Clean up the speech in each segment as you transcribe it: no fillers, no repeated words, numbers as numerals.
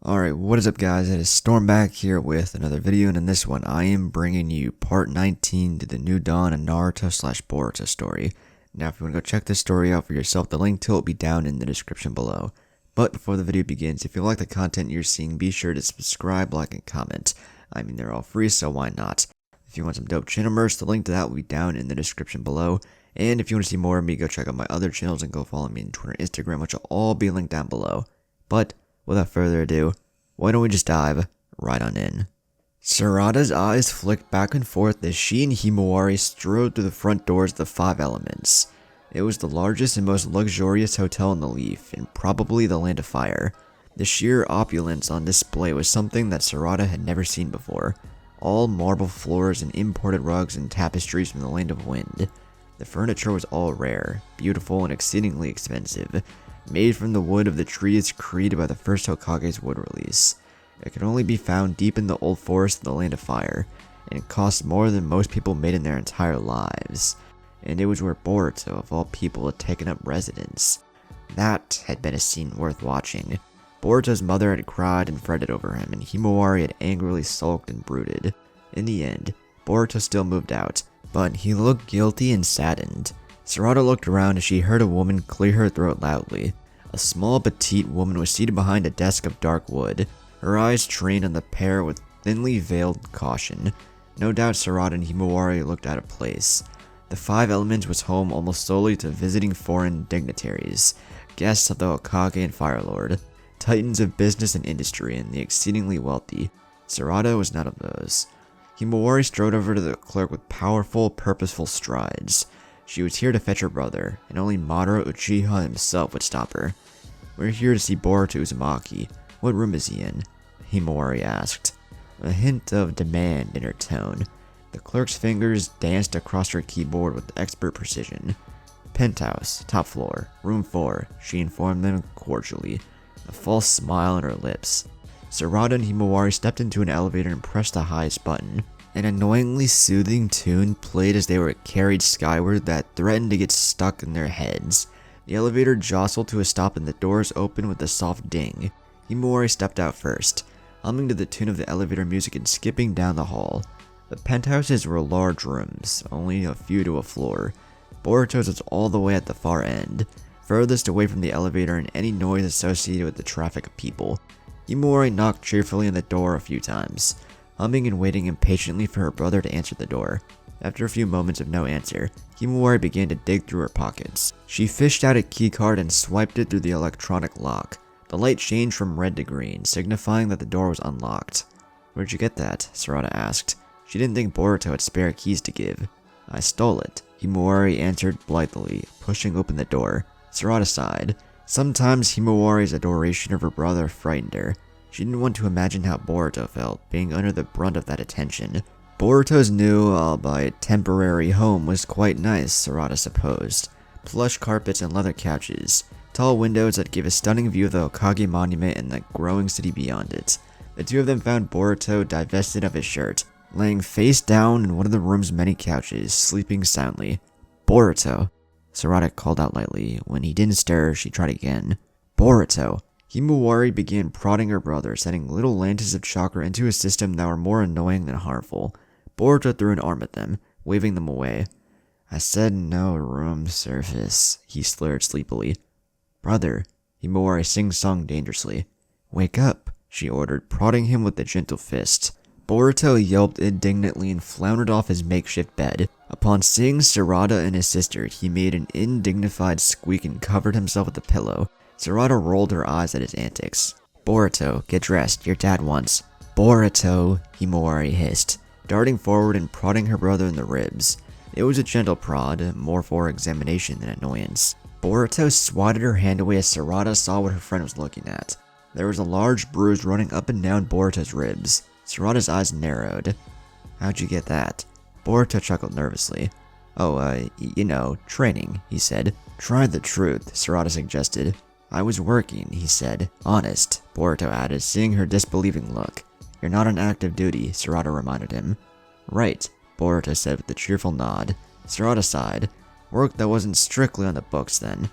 Alright, what is up guys, it is Storm back here with another video, and in this one I am bringing you part 19 to the New Dawn and Naruto / Boruto story. Now if you want to go check this story out for yourself, the link to it will be down in the description below. But before the video begins, if you like the content you're seeing, be sure to subscribe, like, and comment. I mean, they're all free, so why not? If you want some dope channel merch, the link to that will be down in the description below. And if you want to see more of me, go check out my other channels and go follow me on Twitter and Instagram, which will all be linked down below. But without further ado, why don't we just dive right on in. Sarada's eyes flicked back and forth as she and Himawari strode through the front doors of the Five Elements. It was the largest and most luxurious hotel in the Leaf, and probably the Land of Fire. The sheer opulence on display was something that Sarada had never seen before. All marble floors and imported rugs and tapestries from the Land of Wind. The furniture was all rare, beautiful, and exceedingly expensive. Made from the wood of the trees created by the first Hokage's wood release. It could only be found deep in the old forest of the Land of Fire, and it cost more than most people made in their entire lives. And it was where Boruto, of all people, had taken up residence. That had been a scene worth watching. Boruto's mother had cried and fretted over him, and Himawari had angrily sulked and brooded. In the end, Boruto still moved out, but he looked guilty and saddened. Sarada looked around as she heard a woman clear her throat loudly. A small, petite woman was seated behind a desk of dark wood, her eyes trained on the pair with thinly veiled caution. No doubt Sarada and Himawari looked out of place. The Five Elements was home almost solely to visiting foreign dignitaries, guests of the Hokage and Fire Lord, titans of business and industry, and the exceedingly wealthy. Sarada was none of those. Himawari strode over to the clerk with powerful, purposeful strides. She was here to fetch her brother, and only Madara Uchiha himself would stop her. "We're here to see Bolt Uzumaki. What room is he in?" Himawari asked, a hint of demand in her tone. The clerk's fingers danced across her keyboard with expert precision. "Penthouse, top floor, room 4, she informed them cordially, a false smile on her lips. Sarada and Himawari stepped into an elevator and pressed the highest button. An annoyingly soothing tune played as they were carried skyward that threatened to get stuck in their heads. The elevator jostled to a stop and the doors opened with a soft ding. Himawari stepped out first, humming to the tune of the elevator music and skipping down the hall. The penthouses were large rooms, only a few to a floor. Boruto's was all the way at the far end, furthest away from the elevator and any noise associated with the traffic of people. Himawari knocked cheerfully on the door a few times, humming and waiting impatiently for her brother to answer the door. After a few moments of no answer, Himawari began to dig through her pockets. She fished out a keycard and swiped it through the electronic lock. The light changed from red to green, signifying that the door was unlocked. "Where'd you get that?" Sarada asked. She didn't think Boruto had spare keys to give. "I stole it," Himawari answered blithely, pushing open the door. Sarada sighed. Sometimes Himawari's adoration of her brother frightened her. She didn't want to imagine how Boruto felt, being under the brunt of that attention. Boruto's new, albeit temporary, home was quite nice, Sarada supposed. Plush carpets and leather couches, tall windows that gave a stunning view of the Hokage monument and the growing city beyond it. The two of them found Boruto divested of his shirt, laying face down in one of the room's many couches, sleeping soundly. "Boruto," Sarada called out lightly. When he didn't stir, she tried again. "Boruto." Himawari began prodding her brother, sending little lances of chakra into his system that were more annoying than harmful. Boruto threw an arm at them, waving them away. "I said no room service," he slurred sleepily. "Brother," Himawari sing-songed dangerously. "Wake up," she ordered, prodding him with a gentle fist. Boruto yelped indignantly and floundered off his makeshift bed. Upon seeing Sarada and his sister, he made an indignified squeak and covered himself with a pillow. Sarada rolled her eyes at his antics. "Boruto, get dressed, your dad wants." "Boruto," Himawari hissed, darting forward and prodding her brother in the ribs. It was a gentle prod, more for examination than annoyance. Boruto swatted her hand away as Sarada saw what her friend was looking at. There was a large bruise running up and down Boruto's ribs. Sarada's eyes narrowed. "How'd you get that?" Boruto chuckled nervously. "Oh, training," he said. "Try the truth," Sarada suggested. "I was working," he said. "Honest," Boruto added, seeing her disbelieving look. "You're not on active duty," Sarada reminded him. "Right," Boruto said with a cheerful nod. Sarada sighed. "Work that wasn't strictly on the books, then."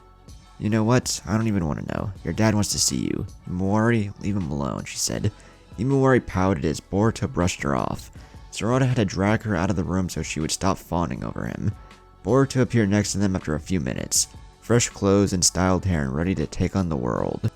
You know what? I don't even want to know. Your dad wants to see you. Himawari, leave him alone, she said. Himawari pouted as Boruto brushed her off. Sarada had to drag her out of the room so she would stop fawning over him. Boruto appeared next to them after a few minutes, fresh clothes and styled hair and ready to take on the world.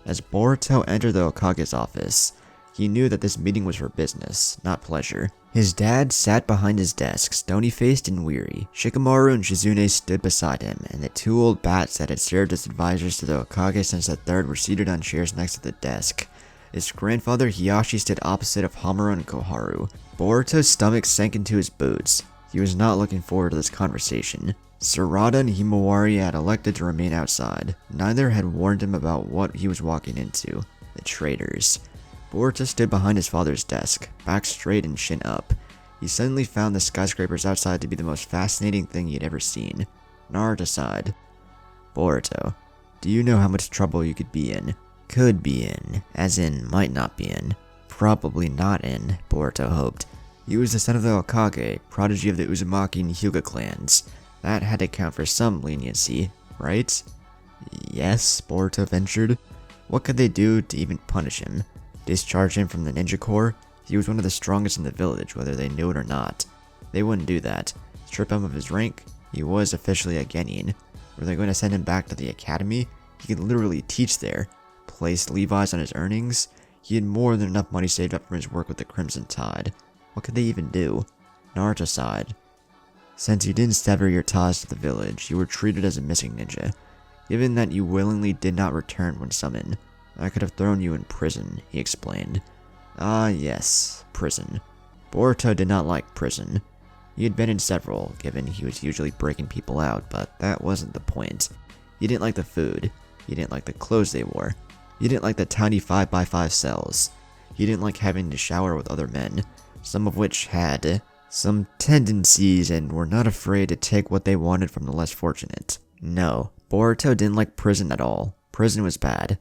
As Boruto entered the Hokage's office, he knew that this meeting was for business, not pleasure. His dad sat behind his desk, stony-faced and weary. Shikamaru and Shizune stood beside him, and the two old bats that had served as advisors to the Hokage since the third were seated on chairs next to the desk. His grandfather Hiyashi stood opposite of Hamura and Koharu. Boruto's stomach sank into his boots. He was not looking forward to this conversation. Sarada and Himawari had elected to remain outside. Neither had warned him about what he was walking into. The traitors. Boruto stood behind his father's desk, back straight and chin up. He suddenly found the skyscrapers outside to be the most fascinating thing he had ever seen. Naruto sighed. Boruto, do you know how much trouble you could be in? Could be in, as in might not be in. Probably not in, Boruto hoped. He was the son of the Hokage, prodigy of the Uzumaki and Hyuga clans. That had to count for some leniency, right? Yes, Boruto ventured. What could they do to even punish him? Discharge him from the ninja corps? He was one of the strongest in the village, whether they knew it or not. They wouldn't do that. Strip him of his rank? He was officially a genin. Were they going to send him back to the academy? He could literally teach there. Place Levi's on his earnings? He had more than enough money saved up from his work with the Crimson Tide. What could they even do? Naruto sighed. Since you didn't sever your ties to the village, you were treated as a missing ninja. Given that you willingly did not return when summoned, I could have thrown you in prison, he explained. Ah yes, prison. Boruto did not like prison. He had been in several, given he was usually breaking people out, but that wasn't the point. He didn't like the food. He didn't like the clothes they wore. He didn't like the tiny 5x5 cells. He didn't like having to shower with other men, some of which had some tendencies and were not afraid to take what they wanted from the less fortunate. No, Boruto didn't like prison at all. Prison was bad.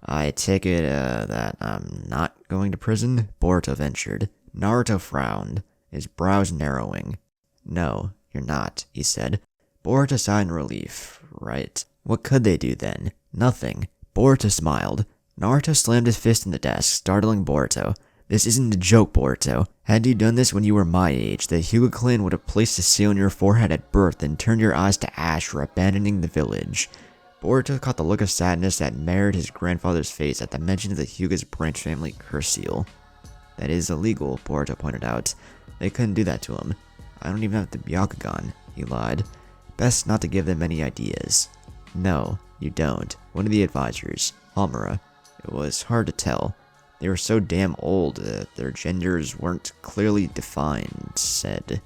I take it that I'm not going to prison? Boruto ventured. Naruto frowned, his brows narrowing. No, you're not, he said. Boruto sighed in relief. Right. What could they do then? Nothing. Boruto smiled. Naruto slammed his fist in the desk, startling Boruto. This isn't a joke, Boruto. Had you done this when you were my age, the Hyuga clan would have placed a seal on your forehead at birth and turned your eyes to ash for abandoning the village. Boruto caught the look of sadness that marred his grandfather's face at the mention of the Hyuga's branch family curse seal. That is illegal, Boruto pointed out. They couldn't do that to him. I don't even have the Byakugan, he lied. Best not to give them any ideas. No, you don't. One of the advisors, Hamura. It was hard to tell. They were so damn old that their genders weren't clearly defined, said.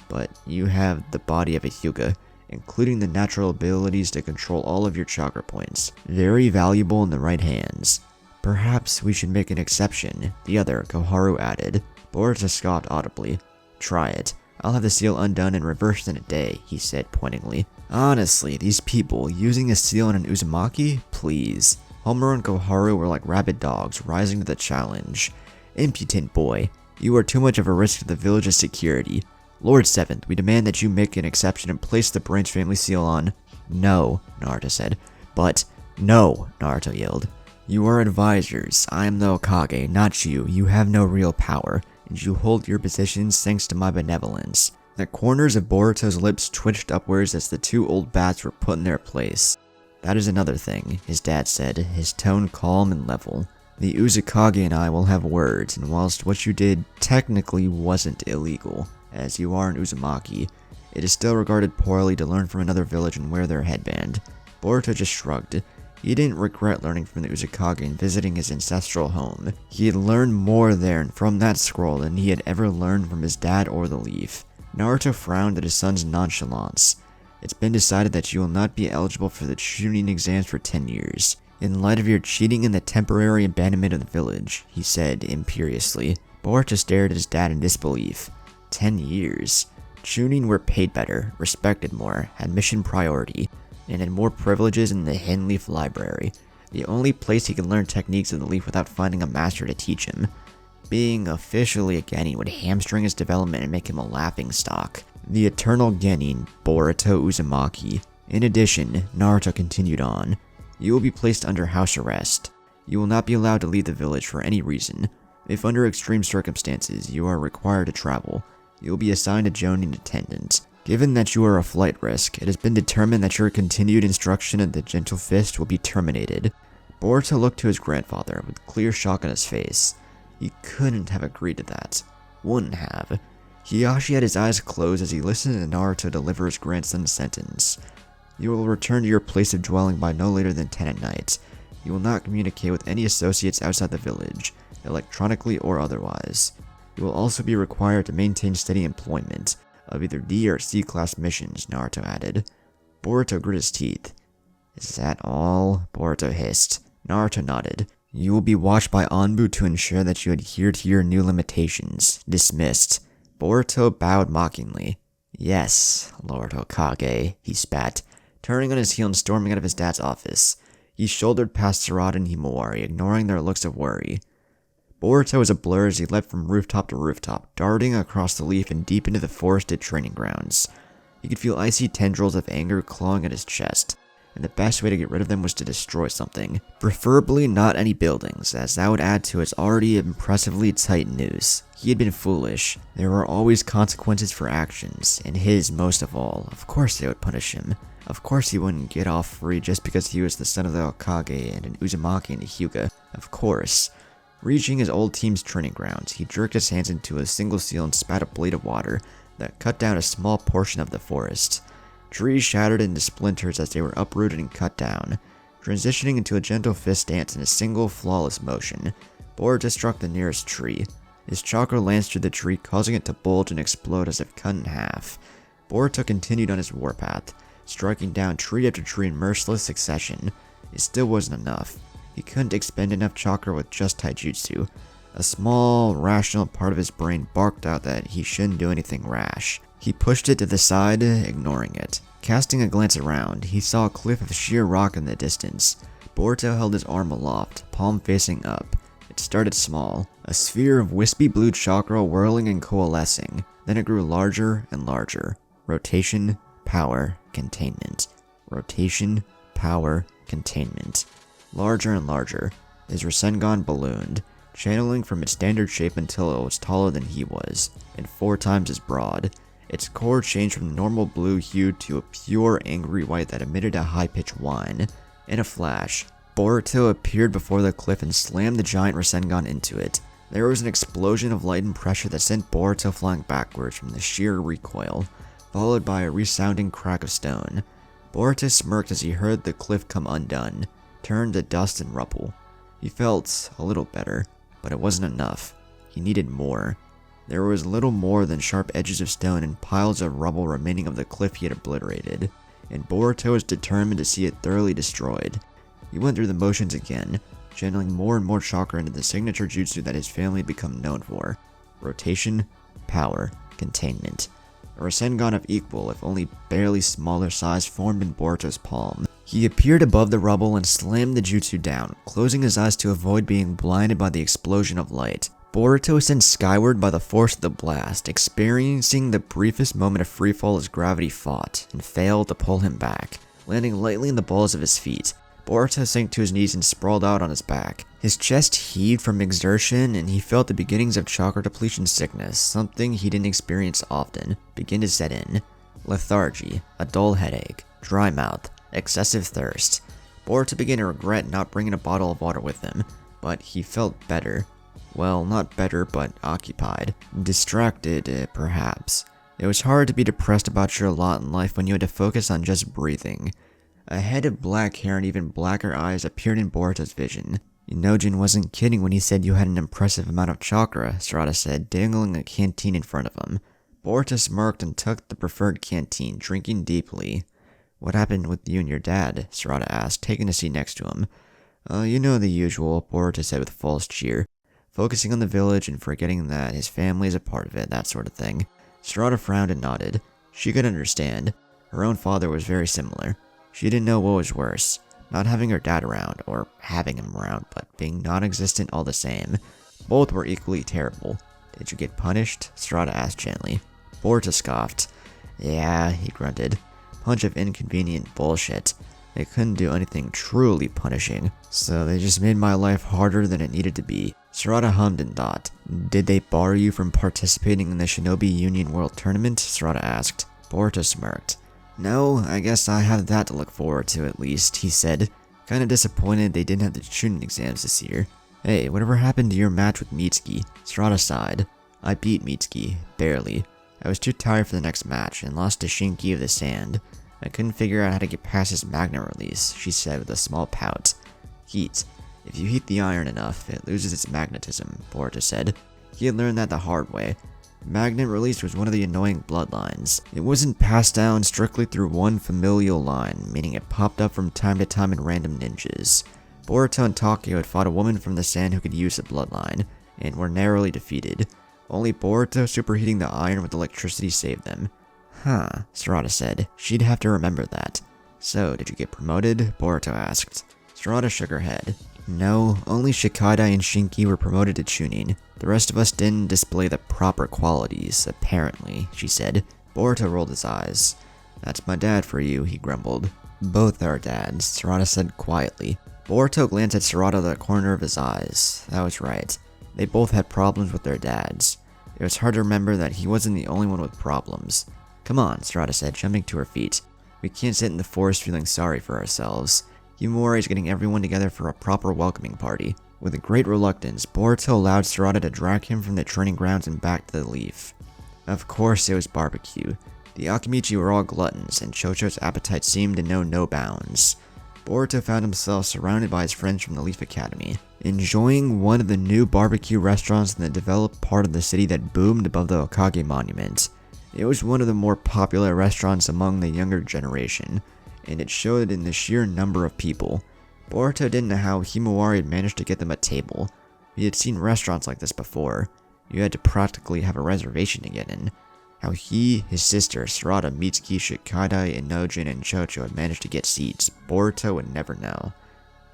But you have the body of a Hyuga, including the natural abilities to control all of your chakra points. Very valuable in the right hands. Perhaps we should make an exception, the other, Koharu added. Boruto scoffed audibly. Try it. I'll have the seal undone and reversed in a day, he said pointingly. Honestly, these people, using a seal on an Uzumaki? Please. Hamura and Koharu were like rabid dogs, rising to the challenge. Impudent boy. You are too much of a risk to the village's security. Lord Seventh, we demand that you make an exception and place the branch family seal on. No, Naruto said. But, no, Naruto yelled. You are advisors. I am the Hokage, not you. You have no real power, and you hold your positions thanks to my benevolence. The corners of Boruto's lips twitched upwards as the two old bats were put in their place. That is another thing, his dad said, his tone calm and level. The Uzukage and I will have words, and whilst what you did technically wasn't illegal, as you are an Uzumaki, it is still regarded poorly to learn from another village and wear their headband. Boruto just shrugged. He didn't regret learning from the Uzukage and visiting his ancestral home. He had learned more there and from that scroll than he had ever learned from his dad or the leaf. Naruto frowned at his son's nonchalance. It's been decided that you will not be eligible for the Chunin exams for 10 years. In light of your cheating and the temporary abandonment of the village, he said imperiously. Boruto stared at his dad in disbelief. 10 years. Chunin were paid better, respected more, had mission priority, and had more privileges in the Hidden Leaf Library, the only place he could learn techniques of the leaf without finding a master to teach him. Being officially a genin would hamstring his development and make him a laughingstock. The eternal genin, Boruto Uzumaki, In addition, Naruto continued on. You will be placed under house arrest. You will not be allowed to leave the village for any reason. If under extreme circumstances you are required to travel, you will be assigned a jonin attendant. Given that you are a flight risk, it has been determined that your continued instruction in the Gentle Fist will be terminated. Boruto looked to his grandfather with clear shock on his face. He couldn't have agreed to that. Wouldn't have. Hiyashi had his eyes closed as he listened to Naruto deliver his grandson's sentence. You will return to your place of dwelling by no later than 10 at night. You will not communicate with any associates outside the village, electronically or otherwise. You will also be required to maintain steady employment of either D or C class missions, Naruto added. Boruto grit his teeth. Is that all? Boruto hissed. Naruto nodded. You will be watched by Anbu to ensure that you adhere to your new limitations. Dismissed. Boruto bowed mockingly. Yes, Lord Hokage, he spat, turning on his heel and storming out of his dad's office. He shouldered past Sarada and Himawari, ignoring their looks of worry. Boruto was a blur as he leapt from rooftop to rooftop, darting across the leaf and deep into the forested training grounds. He could feel icy tendrils of anger clawing at his chest, and the best way to get rid of them was to destroy something. Preferably not any buildings, as that would add to his already impressively tight noose. He had been foolish. There were always consequences for actions, and his most of all. Of course they would punish him. Of course he wouldn't get off free just because he was the son of the Hokage and an Uzumaki and a Hyuga. Of course. Reaching his old team's training grounds, he jerked his hands into a single seal and spat a blade of water that cut down a small portion of the forest. Trees shattered into splinters as they were uprooted and cut down, transitioning into a gentle fist stance in a single flawless motion. Boruto struck the nearest tree. His chakra lanced through the tree, causing it to bulge and explode as if cut in half. Boruto continued on his warpath, striking down tree after tree in merciless succession. It still wasn't enough. He couldn't expend enough chakra with just taijutsu. A small, rational part of his brain barked out that he shouldn't do anything rash. He pushed it to the side, ignoring it. Casting a glance around, he saw a cliff of sheer rock in the distance. Boruto held his arm aloft, palm facing up. It started small, a sphere of wispy blue chakra whirling and coalescing. Then it grew larger and larger. Rotation, power, containment. Rotation, power, containment. Larger and larger. His Rasengan ballooned, channeling from its standard shape until it was taller than he was, and 4 times as broad. Its core changed from the normal blue hue to a pure angry white that emitted a high-pitched whine. In a flash, Boruto appeared before the cliff and slammed the giant Rasengan into it. There was an explosion of light and pressure that sent Boruto flying backwards from the sheer recoil, followed by a resounding crack of stone. Boruto smirked as he heard the cliff come undone, turned to dust and rubble. He felt a little better, but it wasn't enough. He needed more. There was little more than sharp edges of stone and piles of rubble remaining of the cliff he had obliterated, and Boruto was determined to see it thoroughly destroyed. He went through the motions again, channeling more and more chakra into the signature jutsu that his family had become known for. Rotation, power, containment. A Rasengan of equal, if only barely smaller size, formed in Boruto's palm. He appeared above the rubble and slammed the jutsu down, closing his eyes to avoid being blinded by the explosion of light. Boruto was sent skyward by the force of the blast, experiencing the briefest moment of freefall as gravity fought and failed to pull him back. Landing lightly in the balls of his feet, Boruto sank to his knees and sprawled out on his back. His chest heaved from exertion, and he felt the beginnings of chakra depletion sickness, something he didn't experience often, begin to set in. Lethargy, a dull headache, dry mouth, excessive thirst. Boruto began to regret not bringing a bottle of water with him, but he felt better. Well, not better, but occupied. Distracted, perhaps. It was hard to be depressed about your lot in life when you had to focus on just breathing. A head of black hair and even blacker eyes appeared in Boruto's vision. Inojin wasn't kidding when he said you had an impressive amount of chakra, Sarada said, dangling a canteen in front of him. Boruto smirked and took the preferred canteen, drinking deeply. What happened with you and your dad? Sarada asked, taking a seat next to him. You know the usual, Boruto said with false cheer. Focusing on the village and forgetting that his family is a part of it, that sort of thing. Sarada frowned and nodded. She could understand. Her own father was very similar. She didn't know what was worse, not having her dad around, or having him around, but being non-existent all the same. Both were equally terrible. Did you get punished? Sarada asked gently. Boruto scoffed. Yeah, he grunted. bunch of inconvenient bullshit. They couldn't do anything truly punishing, so they just made my life harder than it needed to be. Sarada hummed and thought. Did they bar you from participating in the Shinobi Union World Tournament? Sarada asked. Boruto smirked. No, I guess I have that to look forward to at least, he said. Kinda disappointed they didn't have the Chunin exams this year. Hey, whatever happened to your match with Mitsuki? Sarada sighed. I beat Mitsuki, barely. I was too tired for the next match and lost to Shinki of the Sand. I couldn't figure out how to get past his magnet release, she said with a small pout. Heat. If you heat the iron enough, it loses its magnetism, Boruto said. He had learned that the hard way. Magnet release was one of the annoying bloodlines. It wasn't passed down strictly through one familial line, meaning it popped up from time to time in random ninjas. Boruto and Takeo had fought a woman from the Sand who could use the bloodline, and were narrowly defeated. Only Boruto superheating the iron with electricity saved them. Huh, Sarada said. She'd have to remember that. So, did you get promoted? Boruto asked. Sarada shook her head. No, only Shikadai and Shinki were promoted to Chunin. The rest of us didn't display the proper qualities, apparently, she said. Boruto rolled his eyes. That's my dad for you, he grumbled. Both our dads, Sarada said quietly. Boruto glanced at Sarada out of the corner of his eyes. That was right. They both had problems with their dads. It was hard to remember that he wasn't the only one with problems. Come on, Sarada said, jumping to her feet. We can't sit in the forest feeling sorry for ourselves. Himawari is getting everyone together for a proper welcoming party. With a great reluctance, Boruto allowed Sarada to drag him from the training grounds and back to the leaf. Of course it was barbecue. The Akimichi were all gluttons, and Chocho's appetite seemed to know no bounds. Boruto found himself surrounded by his friends from the Leaf Academy, enjoying one of the new barbecue restaurants in the developed part of the city that boomed above the Hokage monument. It was one of the more popular restaurants among the younger generation, and it showed in the sheer number of people. Boruto didn't know how Himawari had managed to get them a table. He had seen restaurants like this before. You had to practically have a reservation to get in. How he, his sister, Sarada, Mitsuki, Shikadai, Inojin, and Chocho had managed to get seats, Boruto would never know.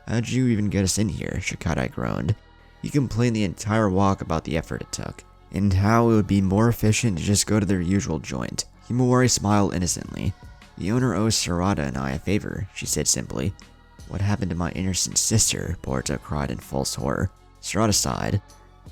How'd you even get us in here? Shikadai groaned. He complained the entire walk about the effort it took, and how it would be more efficient to just go to their usual joint. Himawari smiled innocently. The owner owes Sarada and I a favor, she said simply. What happened to my innocent sister? Boruto cried in false horror. Sarada sighed.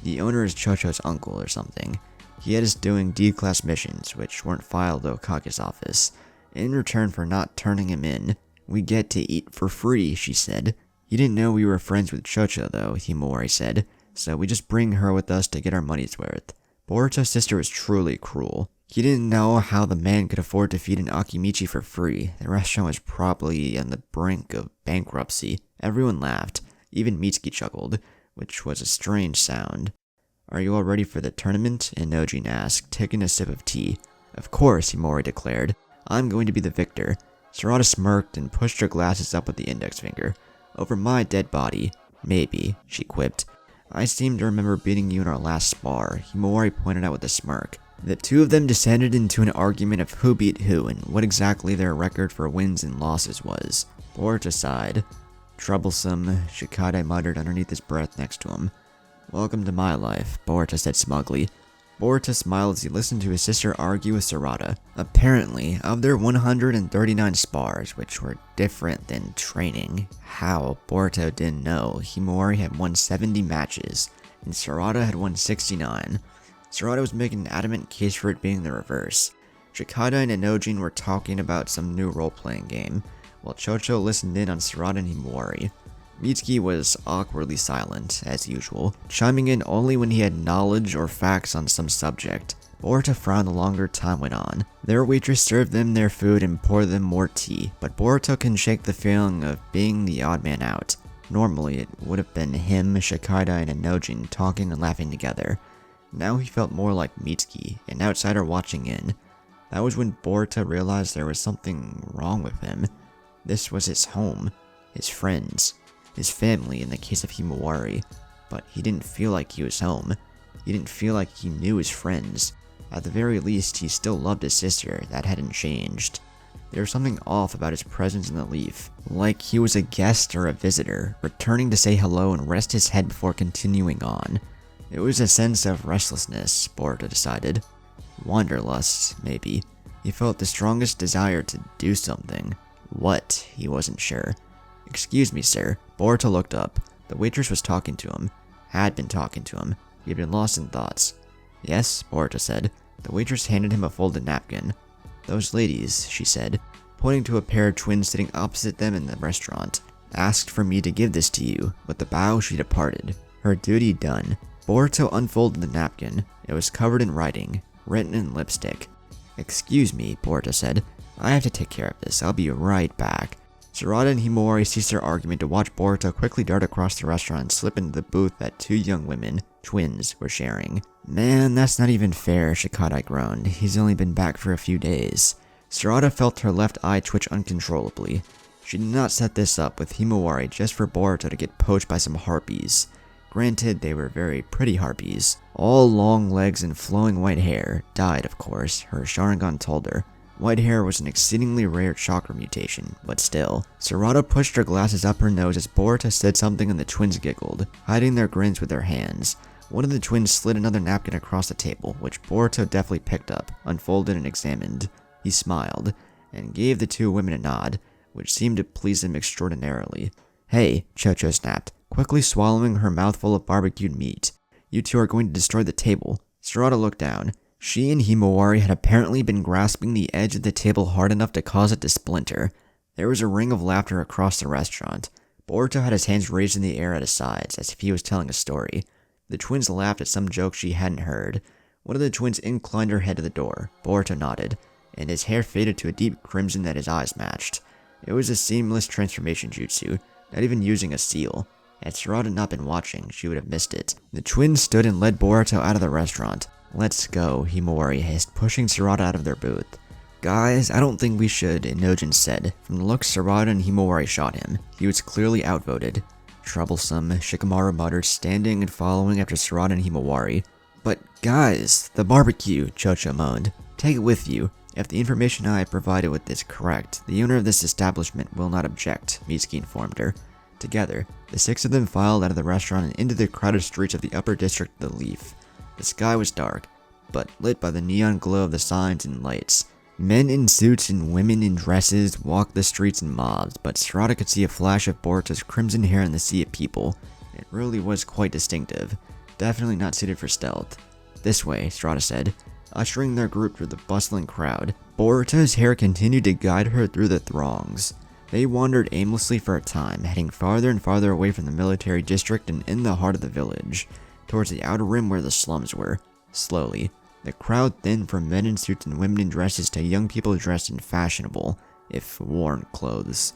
The owner is Chocho's uncle or something. He had us doing D-class missions, which weren't filed to Okage's office. In return for not turning him in, we get to eat for free, she said. He didn't know we were friends with Chocho though, Himawari said, so we just bring her with us to get our money's worth. Boruto's sister was truly cruel. He didn't know how the man could afford to feed an Akimichi for free. The restaurant was probably on the brink of bankruptcy. Everyone laughed. Even Mitsuki chuckled, which was a strange sound. Are you all ready for the tournament? Inojin asked, taking a sip of tea. Of course, Himawari declared. I'm going to be the victor. Sarada smirked and pushed her glasses up with the index finger. Over my dead body. Maybe, she quipped. I seem to remember beating you in our last spar, Himawari pointed out with a smirk. The two of them descended into an argument of who beat who and what exactly their record for wins and losses was. Boruto sighed. Troublesome, Shikadai muttered underneath his breath next to him. Welcome to my life, Boruto said smugly. Boruto smiled as he listened to his sister argue with Sarada. Apparently, of their 139 spars, which were different than training, how, Boruto didn't know, Himawari had won 70 matches, and Sarada had won 69. Sarada was making an adamant case for it being the reverse. Shikadai and Inojin were talking about some new role-playing game, while Chocho listened in on Sarada and Himawari. Mitsuki was awkwardly silent, as usual, chiming in only when he had knowledge or facts on some subject. Boruto frowned the longer time went on. Their waitress served them their food and poured them more tea, but Boruto couldn't shake the feeling of being the odd man out. Normally, it would have been him, Shikadai, and Inojin talking and laughing together. Now he felt more like Mitsuki, an outsider watching in. That was when Boruto realized there was something wrong with him. This was his home, his friends, his family in the case of Himawari, but he didn't feel like he was home. He didn't feel like he knew his friends. At the very least, he still loved his sister, that hadn't changed. There was something off about his presence in the Leaf, like he was a guest or a visitor, returning to say hello and rest his head before continuing on. It was a sense of restlessness, Boruto decided. Wanderlust, maybe. He felt the strongest desire to do something. What? He wasn't sure. "Excuse me, sir." Boruto looked up. The waitress was talking to him. Had been talking to him. He had been lost in thoughts. "Yes," Boruto said. The waitress handed him a folded napkin. "Those ladies," she said, pointing to a pair of twins sitting opposite them in the restaurant, "asked for me to give this to you." With a bow, she departed. Her duty done. Boruto unfolded the napkin. It was covered in writing, written in lipstick. "Excuse me," Boruto said. "I have to take care of this. I'll be right back." Sarada and Himawari ceased their argument to watch Boruto quickly dart across the restaurant and slip into the booth that two young women, twins, were sharing. "Man, that's not even fair," Shikadai groaned. "He's only been back for a few days." Sarada felt her left eye twitch uncontrollably. She did not set this up with Himawari just for Boruto to get poached by some harpies. Granted, they were very pretty harpies. All long legs and flowing white hair. Dyed, of course, her Sharingan told her. White hair was an exceedingly rare chakra mutation, but still. Sarada pushed her glasses up her nose as Boruto said something and the twins giggled, hiding their grins with their hands. One of the twins slid another napkin across the table, which Boruto deftly picked up, unfolded and examined. He smiled, and gave the two women a nod, which seemed to please him extraordinarily. "Hey," Chocho snapped, quickly swallowing her mouthful of barbecued meat. "You two are going to destroy the table." Sarada looked down. She and Himawari had apparently been grasping the edge of the table hard enough to cause it to splinter. There was a ring of laughter across the restaurant. Boruto had his hands raised in the air at his sides, as if he was telling a story. The twins laughed at some joke she hadn't heard. One of the twins inclined her head to the door. Boruto nodded, and his hair faded to a deep crimson that his eyes matched. It was a seamless transformation jutsu, not even using a seal. Had Sarada not been watching, she would have missed it. The twins stood and led Boruto out of the restaurant. "Let's go," Himawari hissed, pushing Sarada out of their booth. "Guys, I don't think we should," Inojin said. From the looks Sarada and Himawari shot him, he was clearly outvoted. "Troublesome," Shikamaru muttered, standing and following after Sarada and Himawari. "But guys, the barbecue," Chocho moaned. "Take it with you. If the information I have provided with is correct, the owner of this establishment will not object," Mitsuki informed her. Together, the six of them filed out of the restaurant and into the crowded streets of the upper district of the Leaf. The sky was dark, but lit by the neon glow of the signs and lights. Men in suits and women in dresses walked the streets in mobs, but Sarada could see a flash of Boruto's crimson hair in the sea of people. It really was quite distinctive. Definitely not suited for stealth. "This way," Sarada said, ushering their group through the bustling crowd. Boruto's hair continued to guide her through the throngs. They wandered aimlessly for a time, heading farther and farther away from the military district and in the heart of the village, towards the outer rim where the slums were. Slowly, the crowd thinned from men in suits and women in dresses to young people dressed in fashionable, if worn, clothes.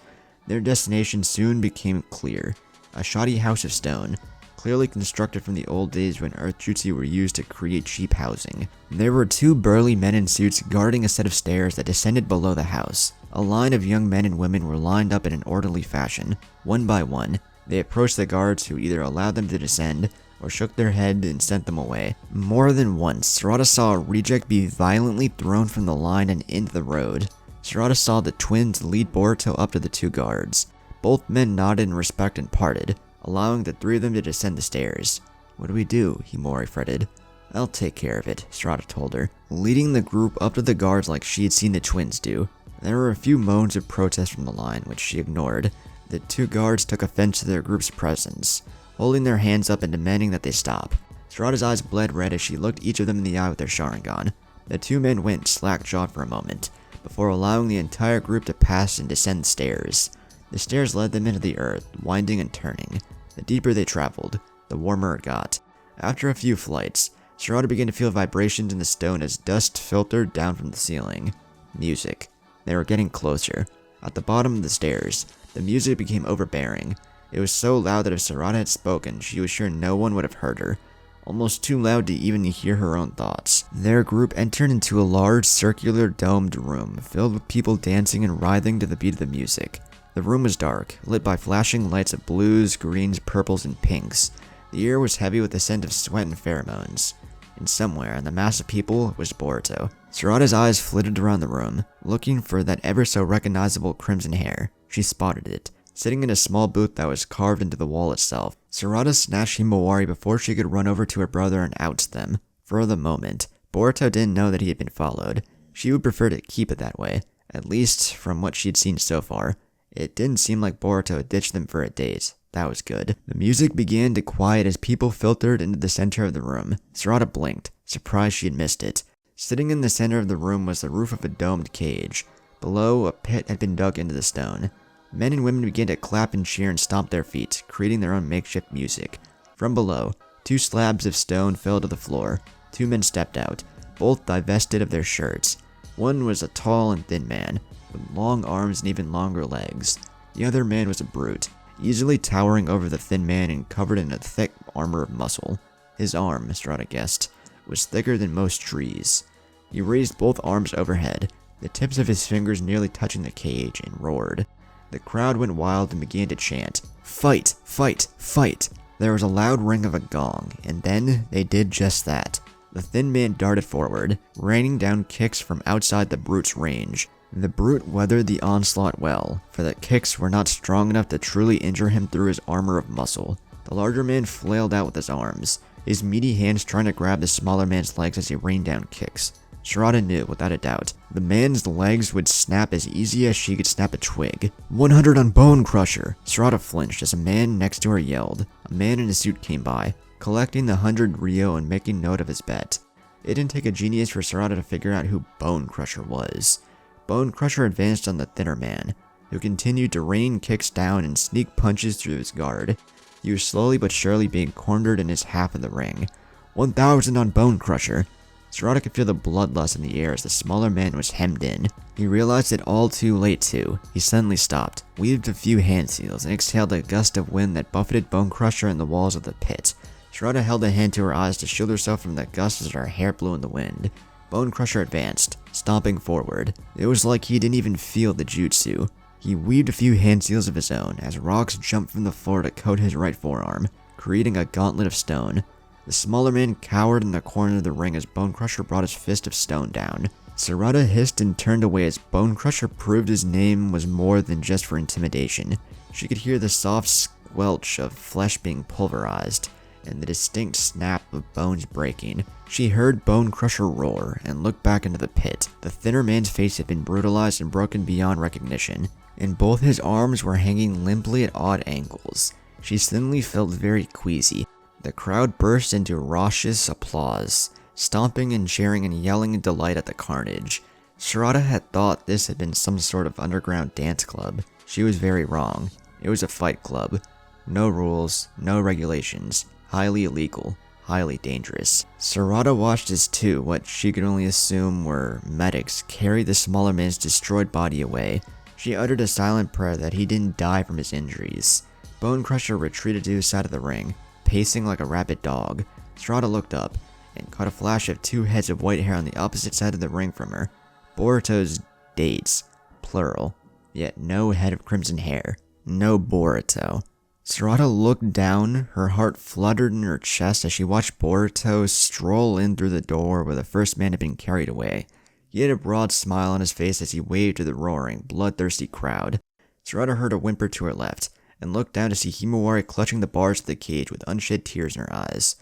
Their destination soon became clear. A shoddy house of stone, clearly constructed from the old days when earth jutsu were used to create cheap housing. There were two burly men in suits guarding a set of stairs that descended below the house. A line of young men and women were lined up in an orderly fashion. One by one, they approached the guards, who either allowed them to descend or shook their head and sent them away. More than once, Sarada saw a reject be violently thrown from the line and into the road. Sarada saw the twins lead Boruto up to the two guards. Both men nodded in respect and parted, allowing the three of them to descend the stairs. "What do we do?" Himawari fretted. "I'll take care of it," Sarada told her, leading the group up to the guards like she had seen the twins do. There were a few moans of protest from the line, which she ignored. The two guards took offense to their group's presence, holding their hands up and demanding that they stop. Sarada's eyes bled red as she looked each of them in the eye with their Sharingan. The two men went slack-jawed for a moment, before allowing the entire group to pass and descend the stairs. The stairs led them into the earth, winding and turning. The deeper they traveled, the warmer it got. After a few flights, Sarada began to feel vibrations in the stone as dust filtered down from the ceiling. Music. They were getting closer. At the bottom of the stairs, the music became overbearing. It was so loud that if Sarada had spoken, she was sure no one would have heard her. Almost too loud to even hear her own thoughts. Their group entered into a large circular domed room, filled with people dancing and writhing to the beat of the music. The room was dark, lit by flashing lights of blues, greens, purples, and pinks. The air was heavy with the scent of sweat and pheromones. And somewhere in the mass of people was Boruto. Sarada's eyes flitted around the room, looking for that ever so recognizable crimson hair. She spotted it, sitting in a small booth that was carved into the wall itself. Sarada snatched Himawari before she could run over to her brother and oust them. For the moment, Boruto didn't know that he had been followed. She would prefer to keep it that way, at least from what she'd seen so far. It didn't seem like Boruto had ditched them for a date. That was good. The music began to quiet as people filtered into the center of the room. Sarada blinked, surprised she had missed it. Sitting in the center of the room was the roof of a domed cage. Below, a pit had been dug into the stone. Men and women began to clap and cheer and stomp their feet, creating their own makeshift music. From below, 2 slabs of stone fell to the floor. 2 men stepped out, both divested of their shirts. One was a tall and thin man, with long arms and even longer legs. The other man was a brute, easily towering over the thin man and covered in a thick armor of muscle. His arm, Sarada guessed, was thicker than most trees. He raised both arms overhead, the tips of his fingers nearly touching the cage, and roared. The crowd went wild and began to chant, "Fight! Fight! Fight!" There was a loud ring of a gong, and then they did just that. The thin man darted forward, raining down kicks from outside the brute's range. The brute weathered the onslaught well, for the kicks were not strong enough to truly injure him through his armor of muscle. The larger man flailed out with his arms, his meaty hands trying to grab the smaller man's legs as he rained down kicks. Sarada knew, without a doubt, the man's legs would snap as easy as she could snap a twig. 100 on Bone Crusher! Sarada flinched as a man next to her yelled. A man in a suit came by, collecting the 100 Ryo and making note of his bet. It didn't take a genius for Sarada to figure out who Bone Crusher was. Bone Crusher advanced on the thinner man, who continued to rain kicks down and sneak punches through his guard. He was slowly but surely being cornered in his half of the ring. 1,000 on Bone Crusher! Sarada could feel the bloodlust in the air as the smaller man was hemmed in. He realized it all too late too. He suddenly stopped, weaved a few hand seals, and exhaled a gust of wind that buffeted Bone Crusher in the walls of the pit. Sarada held a hand to her eyes to shield herself from the gust as her hair blew in the wind. Bone Crusher advanced, stomping forward. It was like he didn't even feel the jutsu. He weaved a few hand seals of his own as rocks jumped from the floor to coat his right forearm, creating a gauntlet of stone. The smaller man cowered in the corner of the ring as Bone Crusher brought his fist of stone down. Sarada hissed and turned away as Bone Crusher proved his name was more than just for intimidation. She could hear the soft squelch of flesh being pulverized, and the distinct snap of bones breaking. She heard Bone Crusher roar and looked back into the pit. The thinner man's face had been brutalized and broken beyond recognition, and both his arms were hanging limply at odd angles. She suddenly felt very queasy. The crowd burst into raucous applause, stomping and cheering and yelling in delight at the carnage. Sarada had thought this had been some sort of underground dance club. She was very wrong. It was a fight club. No rules, no regulations, highly illegal, highly dangerous. Sarada watched as what she could only assume were medics carry the smaller man's destroyed body away. She uttered a silent prayer that he didn't die from his injuries. Bone Crusher retreated to his side of the ring, pacing like a rabid dog. Sarada looked up and caught a flash of 2 heads of white hair on the opposite side of the ring from her. Boruto's dates, plural, yet no head of crimson hair. No Boruto. Sarada looked down, her heart fluttered in her chest as she watched Boruto stroll in through the door where the first man had been carried away. He had a broad smile on his face as he waved to the roaring, bloodthirsty crowd. Sarada heard a whimper to her left, and looked down to see Himawari clutching the bars of the cage with unshed tears in her eyes.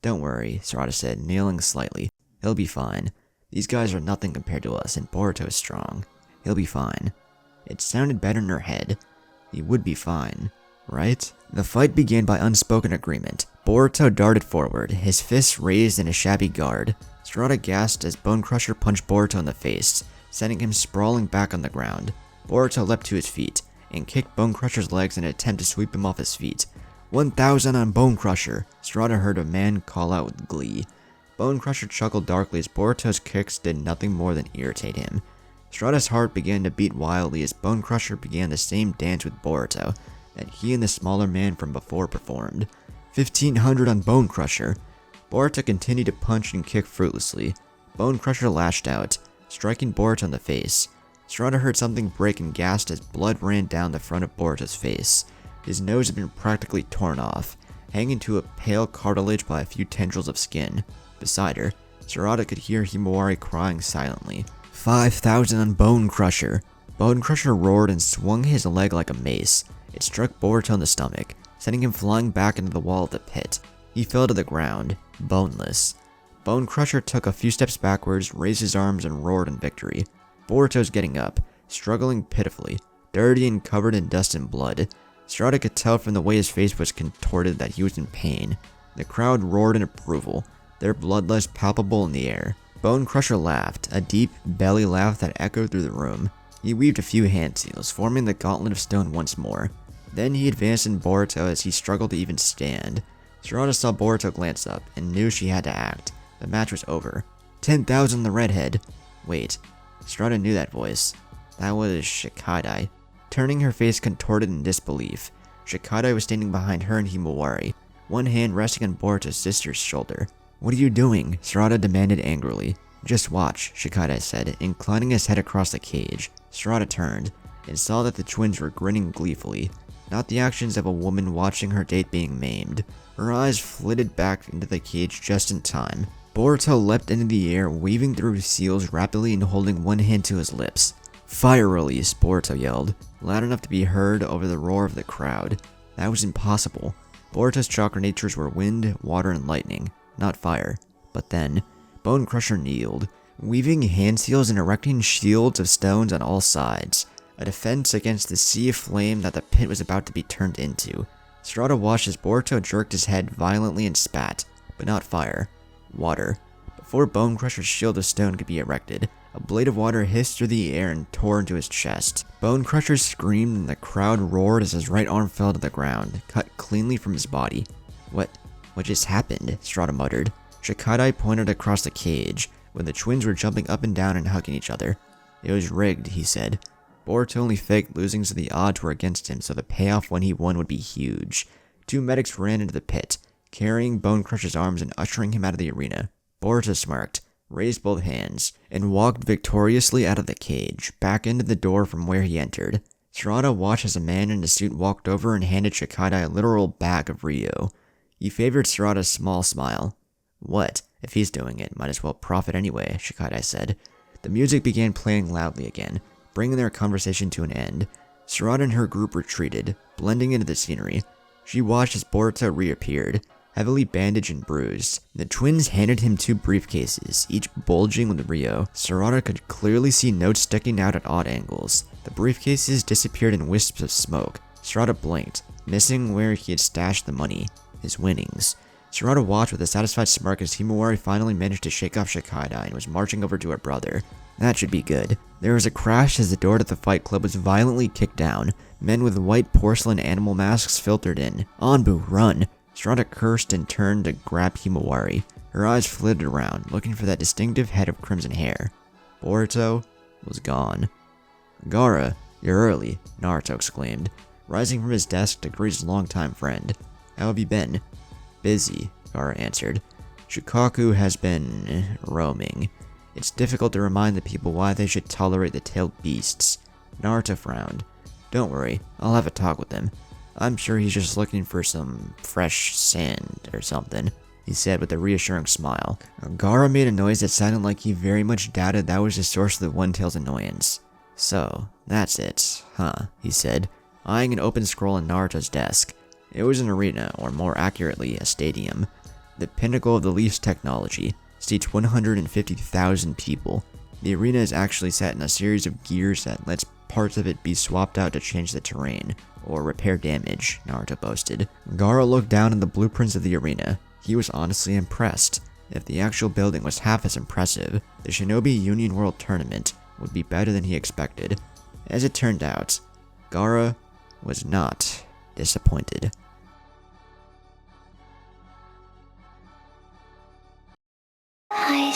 "Don't worry," Sarada said, kneeling slightly. "He'll be fine. These guys are nothing compared to us, and Boruto is strong. He'll be fine." It sounded better in her head. He would be fine, right? The fight began by unspoken agreement. Boruto darted forward, his fists raised in a shabby guard. Sarada gasped as Bone Crusher punched Boruto in the face, sending him sprawling back on the ground. Boruto leapt to his feet and kicked Bone Crusher's legs in an attempt to sweep him off his feet. 1,000 on Bone Crusher! Sarada heard a man call out with glee. Bone Crusher chuckled darkly as Boruto's kicks did nothing more than irritate him. Sarada's heart began to beat wildly as Bone Crusher began the same dance with Boruto that he and the smaller man from before performed. 1,500 on Bone Crusher! Boruto continued to punch and kick fruitlessly. Bone Crusher lashed out, striking Boruto in the face. Sarada heard something break and gasped as blood ran down the front of Boruto's face. His nose had been practically torn off, hanging to a pale cartilage by a few tendrils of skin. Beside her, Sarada could hear Himawari crying silently. 5,000 on Bone Crusher! Bone Crusher roared and swung his leg like a mace. It struck Boruto in the stomach, sending him flying back into the wall of the pit. He fell to the ground, boneless. Bone Crusher took a few steps backwards, raised his arms, and roared in victory. Boruto's getting up, struggling pitifully, dirty and covered in dust and blood. Sarada could tell from the way his face was contorted that he was in pain. The crowd roared in approval, their bloodlust palpable in the air. Bone Crusher laughed, a deep, belly laugh that echoed through the room. He weaved a few hand seals, forming the gauntlet of stone once more. Then he advanced in Boruto as he struggled to even stand. Sarada saw Boruto glance up, and knew she had to act. The match was over. 10,000 the redhead. Wait, Sarada knew that voice. That was Shikadai. Turning her face contorted in disbelief, Shikadai was standing behind her and Himawari, one hand resting on Boruto's sister's shoulder. What are you doing? Sarada demanded angrily. Just watch, Shikadai said, inclining his head across the cage. Sarada turned, and saw that the twins were grinning gleefully, not the actions of a woman watching her date being maimed. Her eyes flitted back into the cage just in time. Boruto leapt into the air, weaving through seals rapidly and holding one hand to his lips. Fire release, Boruto yelled, loud enough to be heard over the roar of the crowd. That was impossible. Boruto's chakra natures were wind, water, and lightning, not fire. But then, Bone Crusher kneeled, weaving hand seals and erecting shields of stones on all sides, a defense against the sea of flame that the pit was about to be turned into. Sarada watched as Boruto jerked his head violently and spat, but not fire, water. Before Bone Crusher's shield of stone could be erected, a blade of water hissed through the air and tore into his chest. Bone Crusher screamed and the crowd roared as his right arm fell to the ground, cut cleanly from his body. What just happened? Sarada muttered. Shikadai pointed across the cage, where the twins were jumping up and down and hugging each other. It was rigged, he said. Boruto only faked losing so the odds were against him, so the payoff when he won would be huge. Two medics ran into the pit, carrying Bone Crusher's arms and ushering him out of the arena. Boruto smirked, raised both hands, and walked victoriously out of the cage, back into the door from where he entered. Sarada watched as a man in a suit walked over and handed Shikadai a literal bag of Ryo. He favored Sarada's small smile. What? If he's doing it, might as well profit anyway, Shikadai said. The music began playing loudly again, bringing their conversation to an end. Sarada and her group retreated, blending into the scenery. She watched as Boruto reappeared, heavily bandaged and bruised. The twins handed him two briefcases, each bulging with Ryo. Sarada could clearly see notes sticking out at odd angles. The briefcases disappeared in wisps of smoke. Sarada blinked, missing where he had stashed the money, his winnings. Sarada watched with a satisfied smirk as Himawari finally managed to shake off Shikadai and was marching over to her brother. That should be good. There was a crash as the door to the fight club was violently kicked down. Men with white porcelain animal masks filtered in. Anbu, run! Sarada cursed and turned to grab Himawari. Her eyes flitted around, looking for that distinctive head of crimson hair. Boruto was gone. Gaara, you're early, Naruto exclaimed, rising from his desk to greet his longtime friend. How have you been? Busy, Gaara answered. Shukaku has been roaming. It's difficult to remind the people why they should tolerate the tailed beasts. Naruto frowned. Don't worry, I'll have a talk with him. I'm sure he's just looking for some fresh sand or something, he said with a reassuring smile. Gaara made a noise that sounded like he very much doubted that was the source of the One-Tail's annoyance. So, that's it, huh, he said, eyeing an open scroll on Naruto's desk. It was an arena, or more accurately, a stadium. The pinnacle of the Leaf's technology, seats 150,000 people. The arena is actually set in a series of gears that lets parts of it be swapped out to change the terrain, or repair damage, Naruto boasted. Gaara looked down at the blueprints of the arena. He was honestly impressed. If the actual building was half as impressive, the Shinobi Union World Tournament would be better than he expected. As it turned out, Gaara was not disappointed. I